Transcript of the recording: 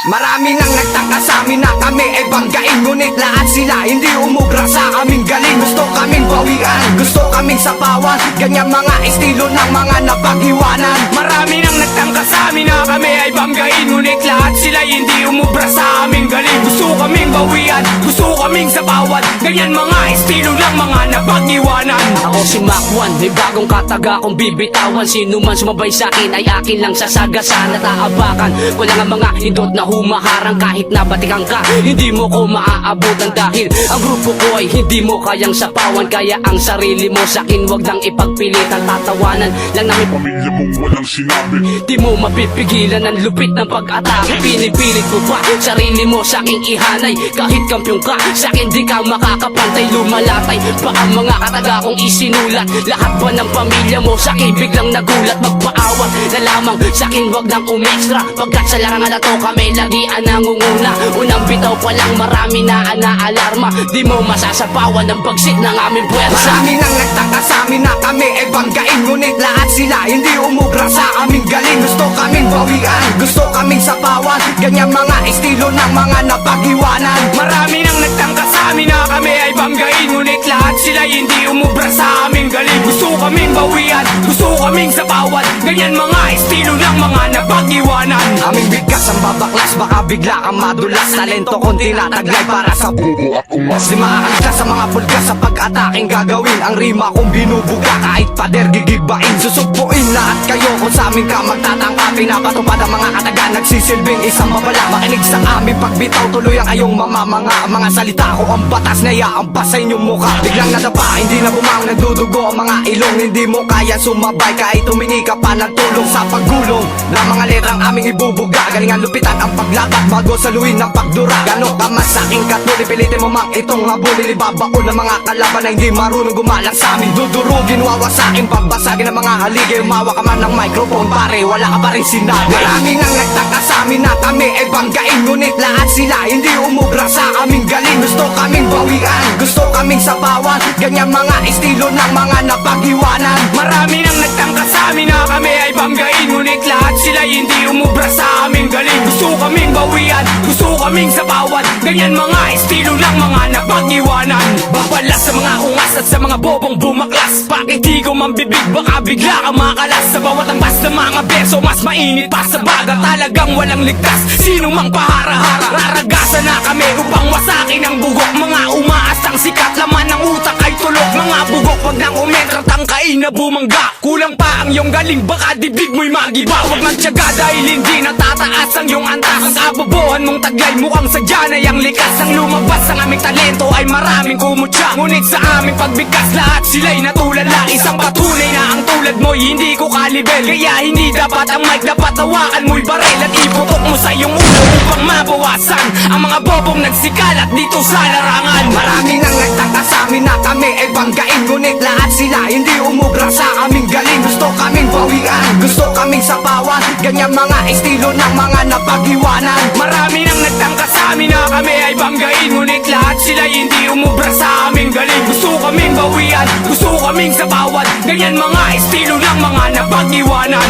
Marami nang nagtaka sa amin na kami ay banggain, ngunit lahat sila hindi umubra sa aming galing. Gusto kaming bawian, gusto kaming sapawan, ganyan mga estilo ng mga napag-iwanan. Marami nang nagtangka sa amin na kami ay banggain, ngunit lahat sila hindi umubra sa aming galing. Gusto kaming bawian, gusto kaming sapawan, ganyan mga estilo ng mga napag-iwanan. Ako si Makwan, may bagong kataga kong bibitawan. Sino man sumabay sa'kin ay akin lang sasagasan at aabakan. Wala nga mga hindot na humaharang kahit nabatikan ka, hindi mo ko maaabutan dahil ang grupo ko ay hindi mo kayang sapawan. Kaya ang sarili mo sa'kin wag nang ipagpilitan, tatawanan lang namin Pamilya mong walang sinabi. di mo mapipigilan ang lupit ng pag-atake. Pinipilit mo pa sarili mo sa'king ihanay, kahit kampyong ka sa'kin di ka makakapantay. Lumalatay pa ang mga kataga kong isinulat, lahat ba ng pamilya mo sa'kin biglang nagulat. Magpaawat na lamang sa'kin wag nang umextra, pagkat sa larangan na to kami lagi nangunguna. Unang bitaw pa lang marami na naalarma, di mo masasapawan ang pagsik ng aming puwersa. Marami nang nagtaka sa amin na kami ay banggain, ngunit lahat sila hindi umubra sa aming galing. Gusto kaming bawian, gusto kaming sapawan, ganyan mga estilo ng mga napag-iwanan. Marami nang nagtangka sa amin na kami ay banggain, ngunit lahat sila hindi umubra sa aming galing. Gusto kaming bawian, gusto kaming sapawan, ganyan mga estilo ng mga napag-iwanan. Aming bigkas ang babaklas, baka bigla kang madulas. Talento kong tinataglay para sa Bubo at umas. di makakanta sa mga pulgas sa pag-ataking gagawin. Ang rima kong binubuga kahit pader gigibain. Susugpuin lahat kayo kung sa amin ka magtatangka. Pinapatupad ang mga kataga, nagsisilbing isang babala. Makinig sa amin pagbitaw, tuloy ang kayong mamamanga. Mga salita ko ang batas na iaampas sa inyong mukha. Biglang nadapa, hindi na bumang, nagdudugo ang mga ilong. Hindi mo kaya sumabay kahit humingi ka pa ng tulong sa paggulong na mga letrang aming ibubuga. Galingan lupitan ang paglabat bago saluhin ng pagdura. Gano'n ka man sa'king katuli, pilitin mo mang itong habulin. Ibabaon ng mga kalaban na hindi marunong gumalang sa amin. Dudurugin, wawasakin, babasagin ang mga haligi. Umawa ka man ng microphone, pare, wala ka pa rin sinabi. Marami nang nagtaka sa amin na kami ay banggain, ngunit lahat sila hindi umubra sa aming galing. Gusto kaming bawian, gusto kaming sapawan, ganyan mga estilo ng mga napag-iwanan. Marami nang nagtangka sa amin na kami ay banggain, ngunit lahat sila hindi umubra sa aming galing. Gusto kaming bawian, gusto kaming sapawan, ganyan mga estilo ng mga napag-iwanan. Babalas sa mga ungas at sa mga bobong bumaklas, bakit di ko mambibig baka bigla ka makalas. Sa bawat angbas ng mga beso mas mainit pa sa baga, talagang walang ligtas. Sino mang pahara-hara, raragasan na kami upang wasakin ang bugok. Mga umaastang sikat, laman ng utak ay tulok. Mga bugok wag nang umentra, tangkain na bumangga. Kulang pa ang iyong galing, baka dibdib mo'y magiba. Huwag magtiyaga dahil hindi natataas ang iyong antas. Ang kabobohan mong taglay mukhang sadya na yang likas. Ang lumabas ang aming talento ay maraming kumutya, ngunit sa aming pagbigkas lahat sila'y natulala. Isang patunay na ang tulad mo'y hindi ko kalibel, kaya hindi dapat ang mic, dapat hawakan mo'y barel at iputok mo sa iyong ulo upang mabawasan ang mga bobong nagsikalat dito sa larangan. Marami nang nagtaka sa amin na kami ay banggain, ngunit lahat sila hindi umubra sa aming galing. Gusto kaming bawian, gusto kaming sapawan, ganyan mga estilo ng mga napag-iwanan. Marami nang nagtangka sa amin na kami ay banggain, ngunit lahat sila hindi umubra sa aming galing. Gusto kaming bawian, gusto kaming sapawan, ganyan mga estilo ng mga napag-iwanan.